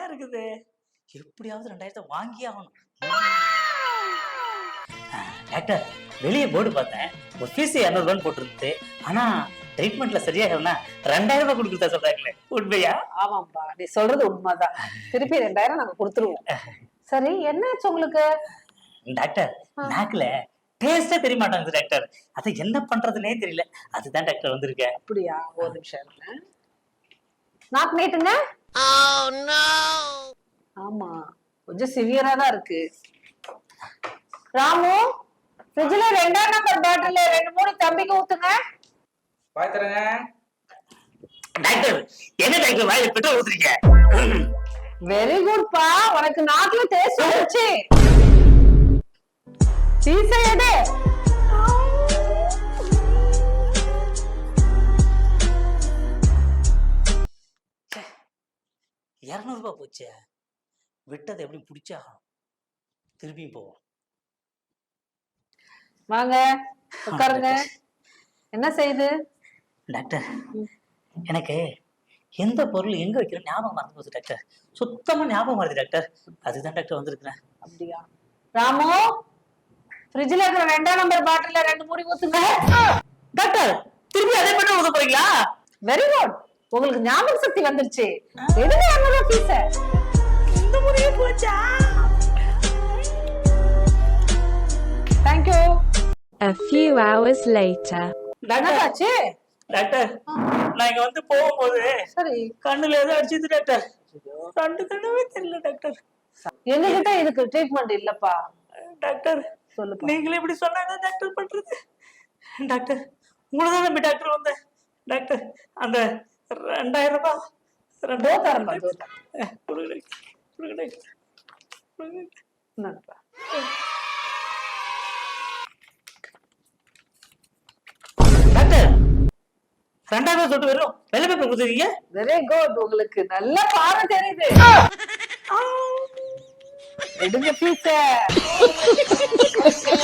தான் இருக்குது. எப்படியாவது 2000 வாங்கி ஆகணும். டாக்டர், வெளியே போர்டு பார்த்தேன், ஒரு ஃபீஸ் 200 போட்டுருந்துச்சு. ஆனா ட்ரீட்மெண்ட்ல சரியாகலன்னா 2000 ரூபாய் கொடுக்குறதா சொல்றாங்களே, உண்மையா? ஆமாப்பா, நீ சொல்றது உண்மைதான். திருப்பி 2000 நாங்க கொடுத்துருவோம். சரி, என்னாச்சு உங்களுக்கு? டாக்டர், நாக்குல டேஸ்டே தெரிய மாட்டாங்க டாக்டர். அது என்ன பண்றதுன்னே தெரியல. அதுதான் டாக்டர் வந்திருக்கேன். அப்படியா? ஒரு நிமிஷம் இருங்க. நாக்கு நீட்டுங்க. ஆமா, கொஞ்சம் சிவியரா தான் இருக்கு. ராமு, ஃப்ரிட்ஜ்ல 2ஆம் நம்பர் பாட்டில்ல 2-3 தம்பிக்கு ஊத்துங்க. பாத்துறங்க. டாக்டர், என்ன டாக்டர் வாயில பெட்ரோல் ஊத்துறீங்க? வெரி குட் பா, உனக்கு நாக்குல டேஸ்ட் வந்துச்சு. சீசை எடு. ₹200 போச்சே, விட்டதை எப்படி பிடிச்சாகணும். திரும்பியும் போவோம். வாங்க உட்காருங்க. என்ன செய்யுது? டாக்டர், எனக்கு எந்த பொருள் எங்க வைக்கிறோம் ஞாபகம் மறந்து போகுது டாக்டர். சுத்தமா ஞாபகம் வருது டாக்டர். அதுதான் டாக்டர் வந்திருக்கிறேன். அப்படியா? ராமு, ஃப்ரிட்ஜ்ல இருக்கிற 2ஆம் நம்பர் பாட்டில்ல 2 மூடி ஊத்துங்க. டாக்டர், திரும்பி அதே பெட்ரோல் ஊத்த போறீங்களா? வெரி குட், உங்களுக்கு ஞாபக சக்தி வந்துருச்சு. எடுங்க 200 பீஸ. இந்த முறையே போச்சா? Thank you. A few hours later. என்னடாச்சு? டாக்டர், நான் இங்க வந்து போகும்போது சரி, கண்ணுல ஏதோ அடிச்சது டாக்டர். 2 கண்ணுமே தெரியல டாக்டர். எங்ககிட்ட இதுக்கு ட்ரீட்மெண்ட் இல்லப்பா. டாக்டர், சொல்லுப்பா. நீங்களே இப்படி சொன்னாங்க டாக்டர் பண்றது. டாக்டர், உங்களதான் நம்பி டாக்டர் வந்தேன். டாக்டர், அந்த 2000 ரூபாய் தோத்தாரப்பா, தோத்தார. கொடுங்க டாக்டர். என்னப்பா? டாக்டர், 2000 சொல்லிட்டு வெறும் வெள்ளை பேப்பர் கொடுத்துருக்கீங்க. வெரி குட், உங்களுக்கு நல்ல பார்வை தெரியுது. எடுங்க பீஸ.